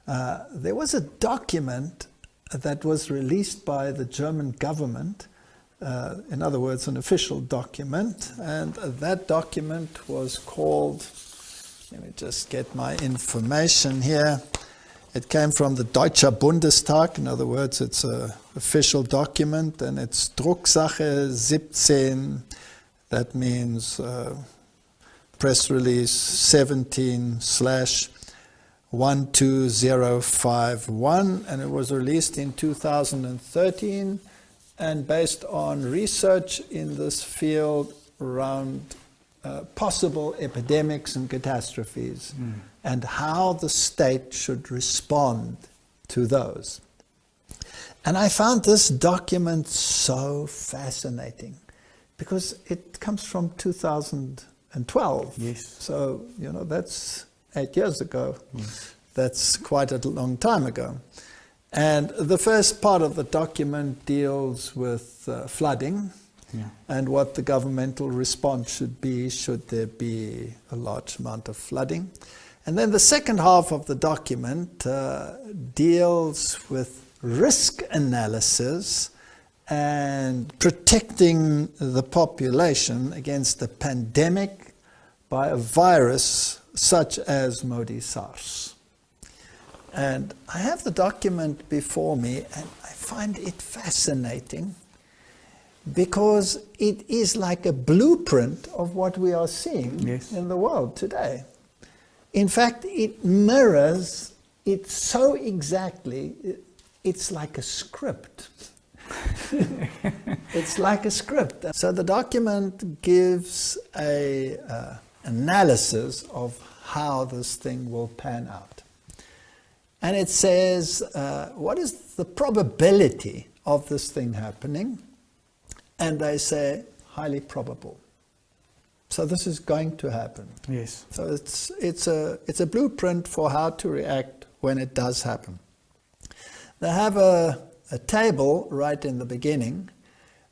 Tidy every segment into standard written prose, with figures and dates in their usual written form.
there was a document that was released by the German government, in other words, an official document, and that document was called, let me just get my information here. It came from the Deutscher Bundestag, in other words, it's an official document, and it's Drucksache 17, that means press release 17/12051, and it was released in 2013, and based on research in this field around possible epidemics and catastrophes, and how the state should respond to those. And I found this document so fascinating because it comes from 2012. Yes. So, you know, that's 8 years ago. Yes. That's quite a long time ago. And the first part of the document deals with flooding. Yeah. And what the governmental response should be should there be a large amount of flooding. And then the second half of the document deals with risk analysis and protecting the population against a pandemic by a virus such as Modi SARS. And I have the document before me, and I find it fascinating, because it is like a blueprint of what we are seeing in the world today. In fact, it mirrors it so exactly, it's like a script. It's like a script. So the document gives an analysis of how this thing will pan out. And it says, what is the probability of this thing happening? And they say, highly probable. So this is going to happen. Yes. So it's a blueprint for how to react when it does happen. They have a table right in the beginning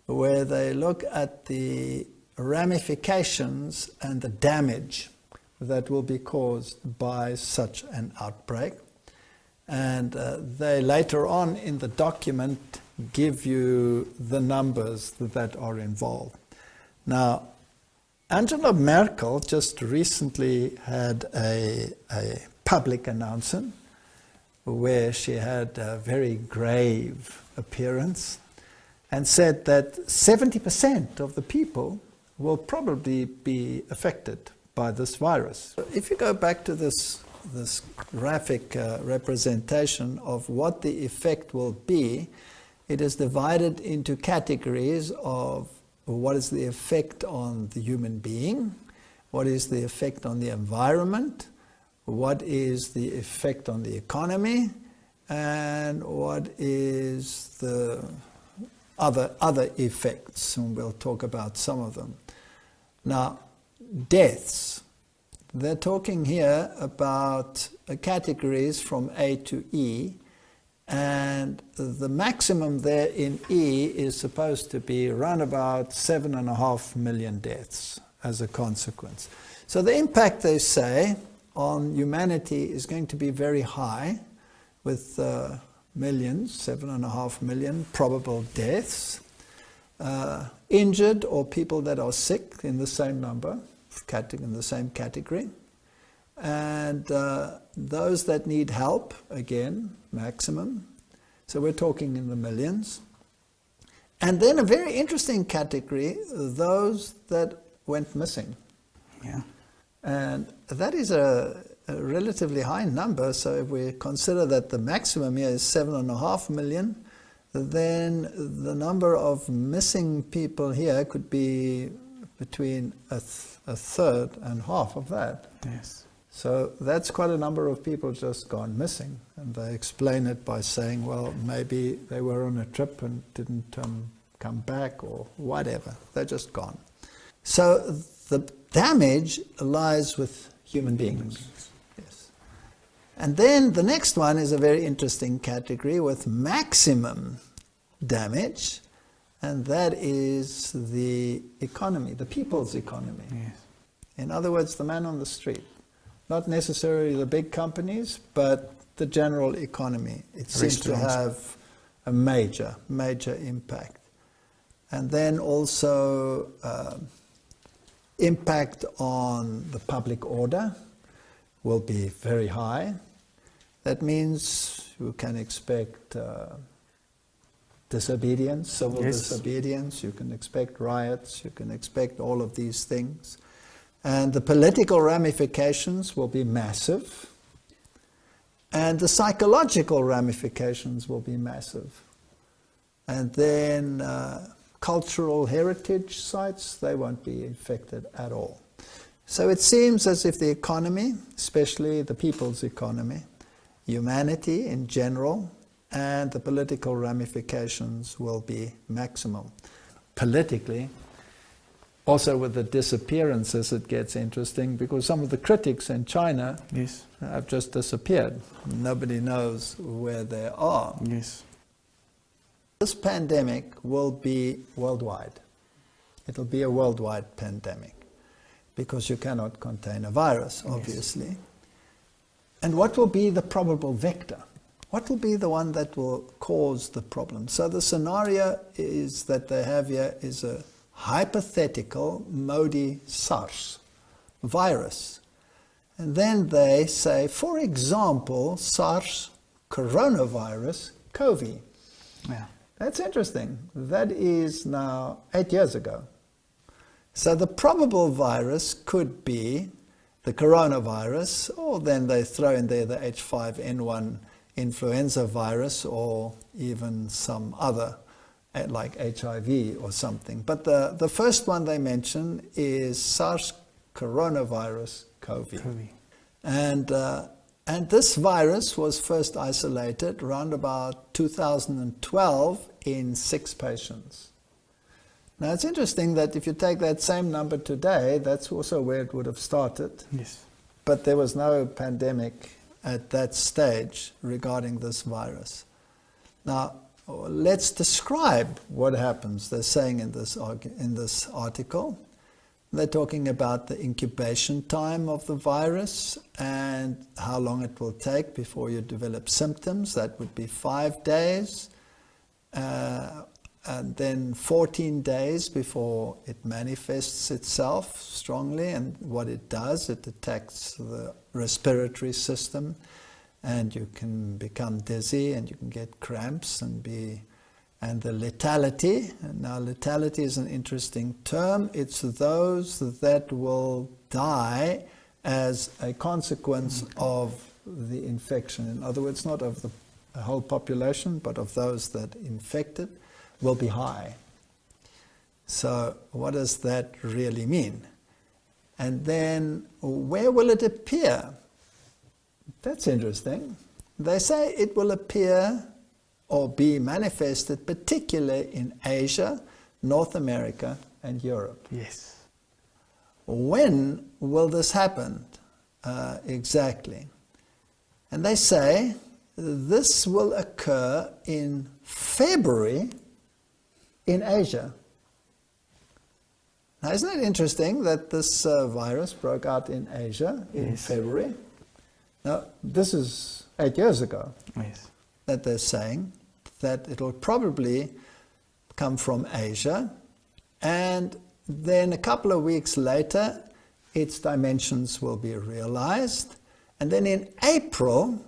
where they look at the ramifications and the damage that will be caused by such an outbreak. And they later on in the document give you the numbers that are involved. Now, Angela Merkel just recently had a public announcement where she had a very grave appearance and said that 70% of the people will probably be affected by this virus. If you go back to this graphic representation of what the effect will be, it is divided into categories of what is the effect on the human being, what is the effect on the environment, what is the effect on the economy, and what is the other effects, and we'll talk about some of them. Now, deaths. They're talking here about categories from A to E, and the maximum there in E is supposed to be around about 7.5 million deaths as a consequence. So the impact, they say, on humanity is going to be very high, with millions, 7.5 million probable deaths, injured or people that are sick in the same number, in the same category, and those that need help, again, maximum. So we're talking in the millions. And then a very interesting category, those that went missing. Yeah. And that is a relatively high number. So if we consider that the maximum here is 7.5 million, then the number of missing people here could be between a third and half of that. Yes. So that's quite a number of people just gone missing. And they explain it by saying, well, maybe they were on a trip and didn't come back or whatever. They're just gone. So the damage lies with human beings. Yes. And then the next one is a very interesting category with maximum damage, and that is the economy, the people's economy. Yes. In other words, the man on the street. Not necessarily the big companies, but the general economy. It seems to have a major impact. And then also impact on the public order will be very high. That means you can expect disobedience, civil disobedience, you can expect riots, you can expect all of these things. And the political ramifications will be massive. And the psychological ramifications will be massive. And then cultural heritage sites, they won't be affected at all. So it seems as if the economy, especially the people's economy, humanity in general, and the political ramifications will be maximum. Politically, also with the disappearances, it gets interesting because some of the critics in China have just disappeared. Nobody knows where they are. Yes. This pandemic will be worldwide. It'll be a worldwide pandemic because you cannot contain a virus, obviously. Yes. And what will be the probable vector? What will be the one that will cause the problem? So the scenario is that they have here is a hypothetical Modi SARS virus. And then they say, for example, SARS coronavirus COVID. Yeah. That's interesting. That is now 8 years ago. So the probable virus could be the coronavirus, or then they throw in there the H5N1 influenza virus, or even some other, like HIV or something. But the first one they mention is SARS coronavirus COVID. And this virus was first isolated around about 2012 in 6 patients. Now it's interesting that if you take that same number today, that's also where it would have started. Yes. But there was no pandemic at that stage regarding this virus. Now, let's describe what happens. They're saying in this article, they're talking about the incubation time of the virus and how long it will take before you develop symptoms. That would be 5 days. And then 14 days before it manifests itself strongly. And what it does, it attacks the respiratory system, and you can become dizzy and you can get cramps and the lethality. And now lethality is an interesting term. It's those that will die as a consequence of the infection. In other words, not of the whole population, but of those that infected, will be high. So what does that really mean? And then where will it appear? That's interesting. They say it will appear or be manifested particularly in Asia, North America, and Europe. Yes. When will this happen exactly? And they say this will occur in February in Asia. Now, isn't it interesting that this virus broke out in Asia in February? Now, this is 8 years ago that they're saying that it'll probably come from Asia, and then a couple of weeks later, its dimensions will be realized, and then in April,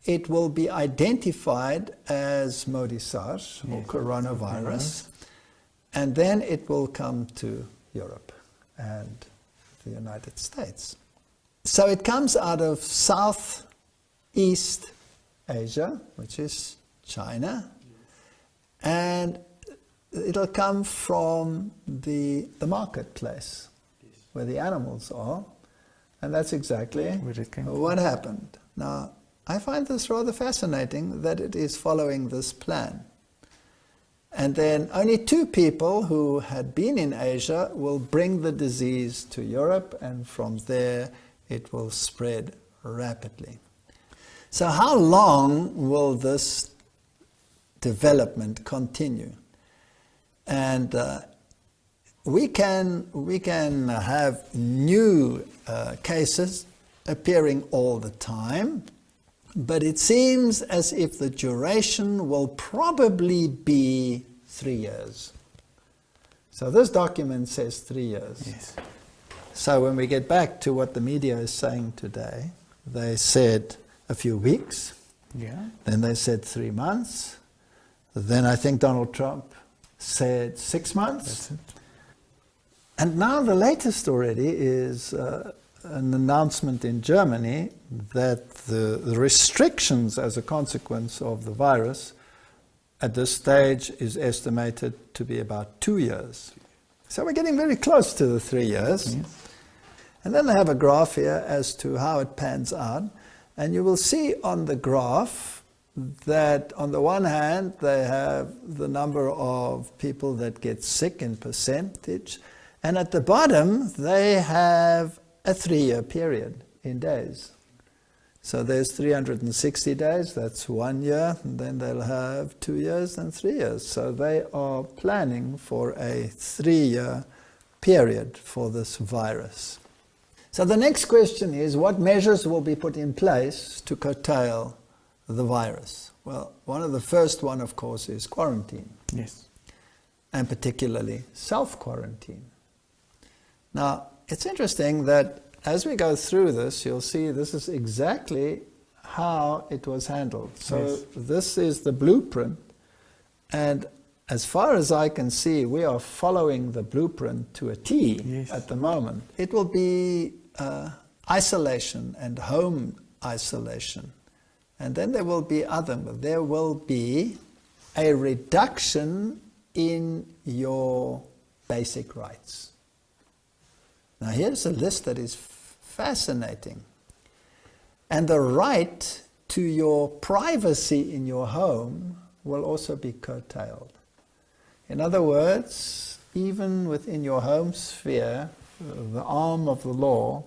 it will be identified as Modi SARS or coronavirus, and then it will come to Europe and the United States. So it comes out of Southeast Asia, which is China, and it'll come from the marketplace where the animals are, and that's exactly what happened. Now, I find this rather fascinating that it is following this plan. And then only 2 people who had been in Asia will bring the disease to Europe, and from there it will spread rapidly. So how long will this development continue? And we can have new cases appearing all the time. but it seems as if the duration will probably be 3 years. So this document says 3 years. Yes. So when we get back to what the media is saying today, they said a few weeks, Yeah. then they said 3 months, then I think Donald Trump said 6 months. That's it. And now the latest already is an announcement in Germany that the restrictions as a consequence of the virus at this stage is estimated to be about 2 years. So we're getting very close to the 3 years. Yes. And then they have a graph here as to how it pans out. And you will see on the graph that on the one hand they have the number of people that get sick in percentage, and at the bottom they have a 3-year period in days. So there's 360 days, that's 1 year, and then they'll have 2 years and 3 years. So they are planning for a 3-year period for this virus. So the next question is, what measures will be put in place to curtail the virus? Well, one of the first one, of course, is quarantine. Yes. And particularly self-quarantine. Now, it's interesting that as we go through this, you'll see this is exactly how it was handled. So Yes. this is the blueprint, and as far as I can see, we are following the blueprint to a T Yes. at the moment. It will be isolation and home isolation. And then there will be there will be a reduction in your basic rights. Now here's a list that is fascinating. And the right to your privacy in your home will also be curtailed. In other words, even within your home sphere, the arm of the law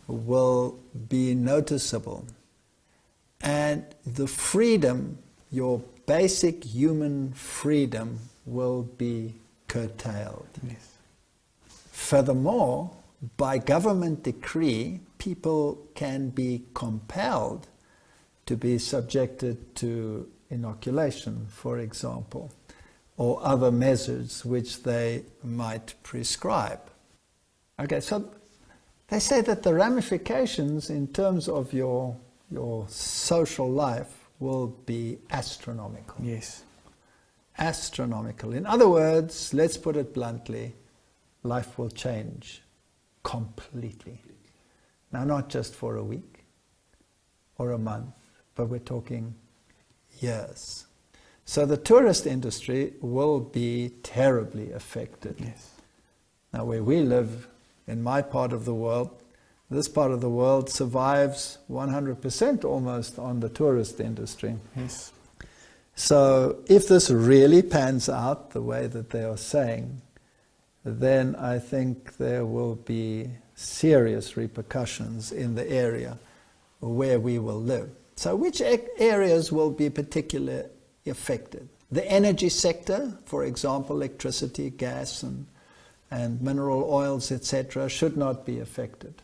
will be noticeable. And the freedom, your basic human freedom, will be curtailed. Yes. Furthermore, by government decree, people can be compelled to be subjected to inoculation, for example, or other measures which they might prescribe. Okay, so they say that the ramifications in terms of your social life will be astronomical. Yes. Astronomical. In other words, let's put it bluntly, life will change completely. Now, not just for a week or a month, but we're talking years. So the tourist industry will be terribly affected. Yes. Now, where we live, in my part of the world, this part of the world survives 100% almost on the tourist industry. Yes. So if this really pans out the way that they are saying, then I think there will be serious repercussions in the area where we will live. So which areas will be particularly affected? The energy sector, for example, electricity, gas, and mineral oils, etc., should not be affected.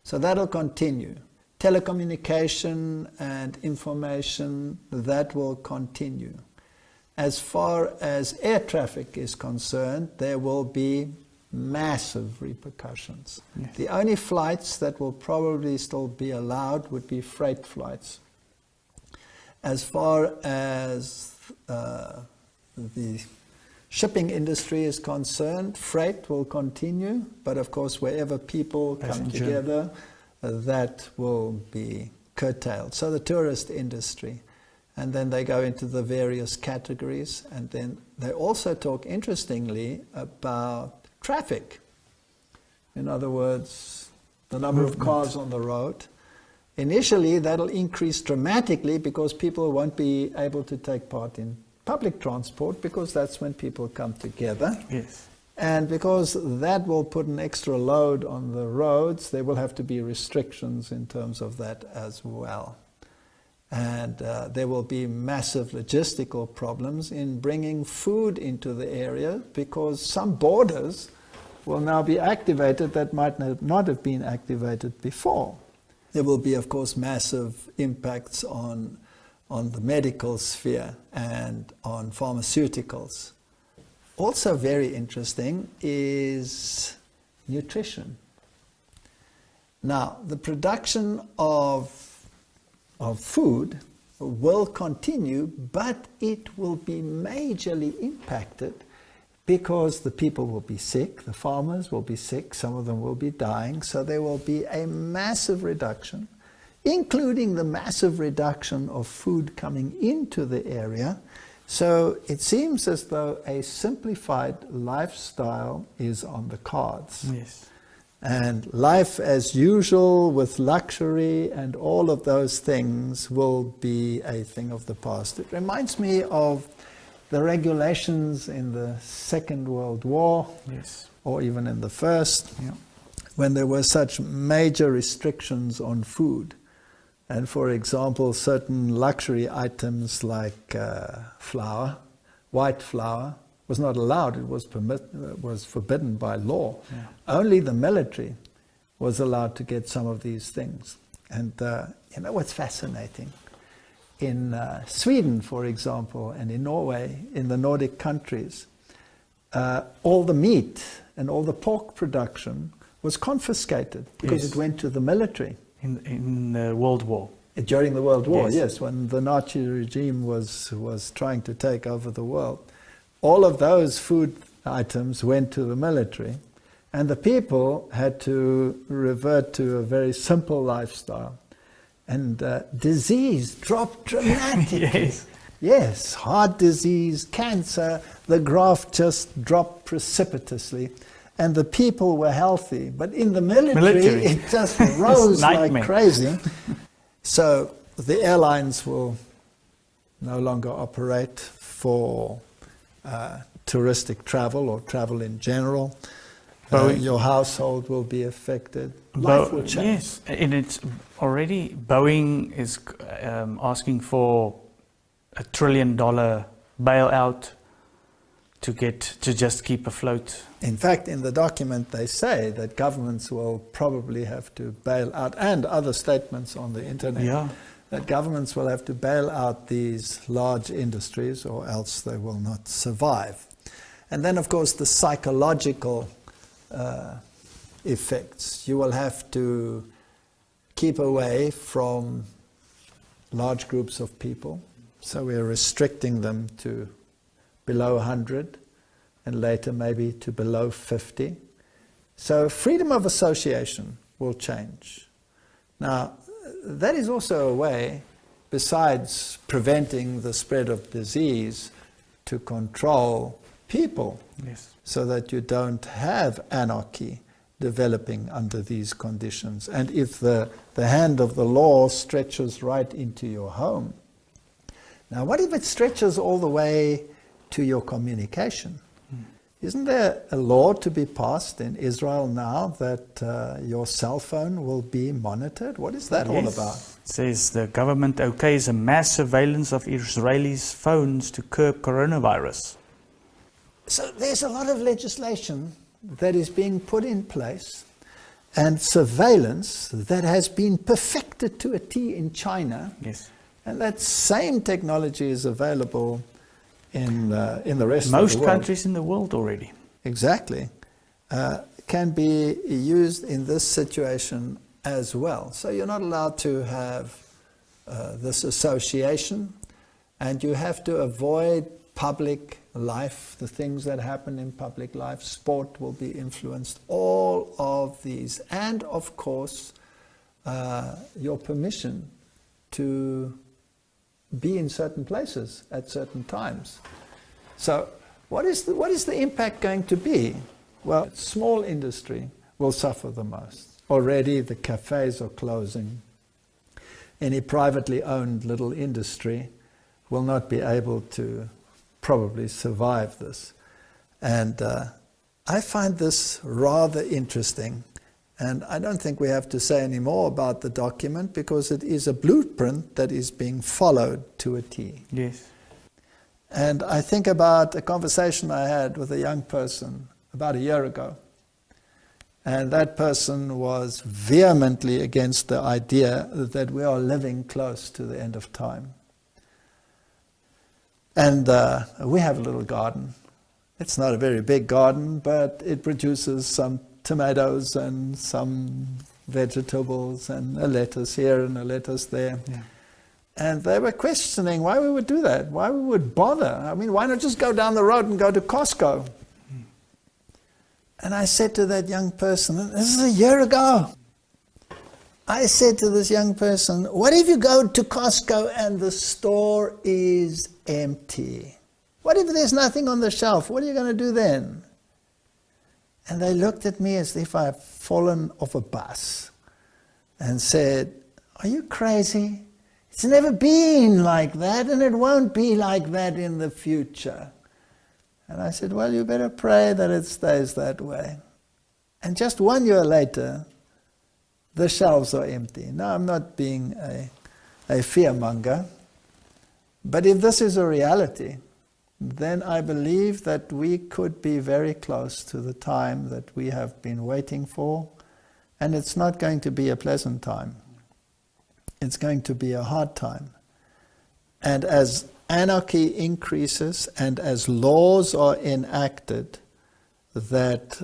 So that'll continue. Telecommunication and information, that will continue. As far as air traffic is concerned, there will be massive repercussions. Yes. The only flights that will probably still be allowed would be freight flights. As far as the shipping industry is concerned, freight will continue, but of course wherever people come together, that will be curtailed. So the tourist industry, and then they go into the various categories, and then they also talk, interestingly, about traffic. In other words, the number of cars on the road. Initially, that'll increase dramatically because people won't be able to take part in public transport, because that's when people come together. Yes. And because that will put an extra load on the roads, there will have to be restrictions in terms of that as well. And there will be massive logistical problems in bringing food into the area, because some borders will now be activated that might not have been activated before. There will be, of course, massive impacts on the medical sphere and on pharmaceuticals. Also very interesting is nutrition. Now, the production of food will continue, but it will be majorly impacted because the people will be sick, the farmers will be sick, some of them will be dying, so there will be a massive reduction, including the massive reduction of food coming into the area. So it seems as though a simplified lifestyle is on the cards. Yes. And life as usual with luxury and all of those things will be a thing of the past. It reminds me of the regulations in the Second World War, Yes. or even in the First, when there were such major restrictions on food. And for example, certain luxury items like flour, white flour, was not allowed. It was forbidden by law. Yeah. Only the military was allowed to get some of these things. And you know what's fascinating? In Sweden, for example, and in Norway, in the Nordic countries, all the meat and all the pork production was confiscated because Yes. it went to the military. In the World War. During the World War, Yes. yes, when the Nazi regime was trying to take over the world. All of those food items went to the military, and the people had to revert to a very simple lifestyle. And disease dropped dramatically. Yes. Yes, heart disease, cancer, the graph just dropped precipitously. And the people were healthy. But in the military. It just rose like crazy. So the airlines will no longer operate for touristic travel or travel in general. Your household will be affected. Life will change. Yes, and it's already, Boeing is asking for $1 trillion bailout to just keep afloat. In fact, in the document they say that governments will probably have to bail out, and other statements on the internet, that governments will have to bail out these large industries or else they will not survive. And then, of course, the psychological effects. You will have to keep away from large groups of people. So we're restricting them to below 100 and later maybe to below 50. So freedom of association will change. Now, that is also a way, besides preventing the spread of disease, to control people. Yes. So that you don't have anarchy developing under these conditions. And if the hand of the law stretches right into your home, now what if it stretches all the way to your communication? Isn't there a law to be passed in Israel now that your cell phone will be monitored? What is that all about? It says the government okays a mass surveillance of Israelis' phones to curb coronavirus. So there's a lot of legislation that is being put in place and surveillance that has been perfected to a T in China. Yes. And that same technology is available in the rest of the world. Most countries in the world already. Exactly. Can be used in this situation as well. So you're not allowed to have this association, and you have to avoid public life, the things that happen in public life. Sport will be influenced, all of these. And of course, your permission to be in certain places at certain times. So what is the impact going to be? Well, small industry will suffer the most. Already the cafes are closing. Any privately owned little industry will not be able to probably survive this. And I find this rather interesting. And I don't think we have to say any more about the document because it is a blueprint that is being followed to a T. Yes. And I think about a conversation I had with a young person about a year ago. And that person was vehemently against the idea that we are living close to the end of time. And we have a little garden. It's not a very big garden, but it produces some tomatoes and some vegetables and a lettuce here and a lettuce there. Yeah. And they were questioning why we would do that, why we would bother. I mean, why not just go down the road and go to Costco? And I said to that young person, this is a year ago, I said to this young person, what if you go to Costco and the store is empty? What if there's nothing on the shelf? What are you going to do then? And they looked at me as if I had fallen off a bus and said, are you crazy? It's never been like that, and it won't be like that in the future. And I said, well, you better pray that it stays that way. And just 1 year later, the shelves are empty. Now, I'm not being a fearmonger, but if this is a reality, then I believe that we could be very close to the time that we have been waiting for, and it's not going to be a pleasant time. It's going to be a hard time. And as anarchy increases and as laws are enacted that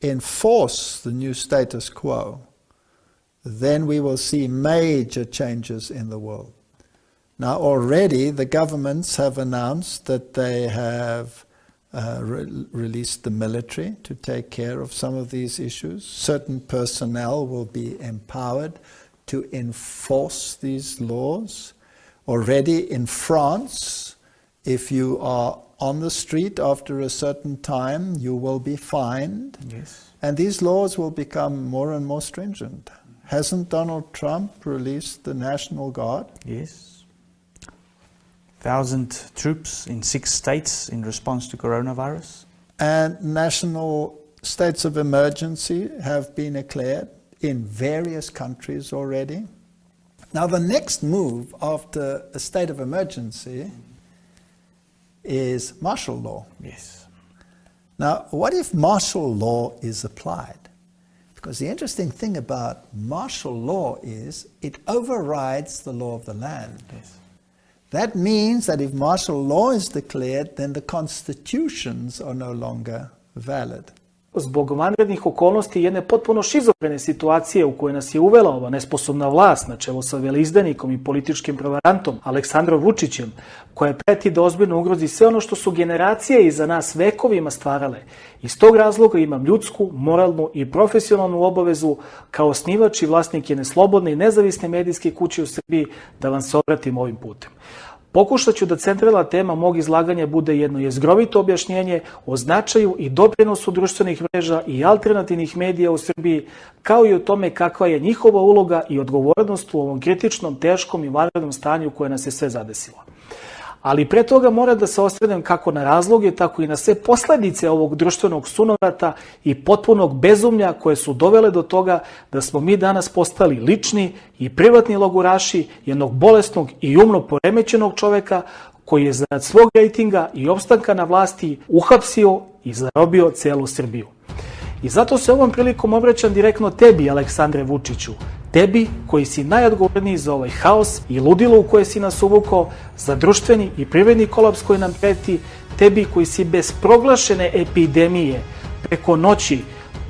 enforce the new status quo, then we will see major changes in the world. Now already the governments have announced that they have released the military to take care of some of these issues. Certain personnel will be empowered to enforce these laws. Already in France, if you are on the street after a certain time, you will be fined. Yes. And these laws will become more and more stringent. Hasn't Donald Trump released the National Guard? Yes. 1,000 troops in 6 states in response to coronavirus. And national states of emergency have been declared in various countries already. Now the next move after a state of emergency is martial law. Yes. Now what if martial law is applied? Because the interesting thing about martial law is it overrides the law of the land. Yes. That means that if martial law is declared, then the constitutions are no longer valid. Zbog vanrednih okolnosti i jedne potpuno šizofrene situacije u kojoj nas je uvela ova nesposobna vlast na čelu sa veleizdajnikom i političkim prevarantom Aleksandrom Vučićem, koja preti da ozbiljno ugrozi sve ono što su generacije iza nas vekovima stvarale. Iz tog razloga imam ljudsku, moralnu i profesionalnu obavezu kao osnivač i vlasnik jedne slobodne i nezavisne medijske kuće u Srbiji da vam se obratim ovim putem. Pokušat ću da centralna tema mog izlaganja bude jedno jezgrovito objašnjenje o značaju i doprinosu društvenih mreža i alternativnih medija u Srbiji, kao i o tome kakva je njihova uloga i odgovornost u ovom kritičnom, teškom i vanrednom stanju koje nas je sve zadesilo. Ali pre toga moram da se osvrnem kako na razloge, tako i na sve posledice ovog društvenog sunovrata i potpunog bezumlja koje su dovele do toga da smo mi danas postali lični i privatni logoraši jednog bolesnog i umno poremećenog čoveka koji je zarad svog rejtinga i opstanka na vlasti uhapsio i zarobio celu Srbiju. I zato se ovom prilikom obraćam direktno tebi, Aleksandre Vučiću, tebi koji si najodgovorniji za ovaj haos i ludilo u koje si nas uvukao, za društveni i privredni kolaps koji nam preti, tebi koji si bez proglašene epidemije preko noći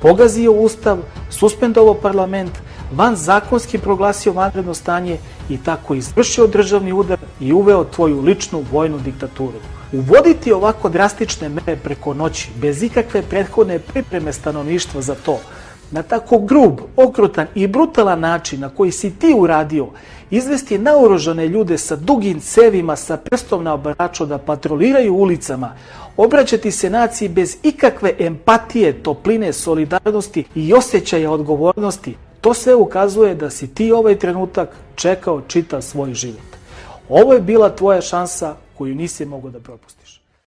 pogazio Ustav, suspendovao parlament, vanzakonski proglasio vanredno stanje i tako izvršio državni udar i uveo tvoju ličnu vojnu diktaturu. Uvoditi ovako drastične mere preko noći, bez ikakve prethodne pripreme stanovništva za to, na tako grub, okrutan i brutalan način na koji si ti uradio, izvesti naoružane ljude sa dugim cevima, sa prstom na obaraču da patroliraju ulicama, obraćati se naciji bez ikakve empatije, topline, solidarnosti i osjećaja odgovornosti, to sve ukazuje da si ti ovaj trenutak čekao čitav svoj život. Ovo je bila tvoja šansa koju nisi mogao da propustiš.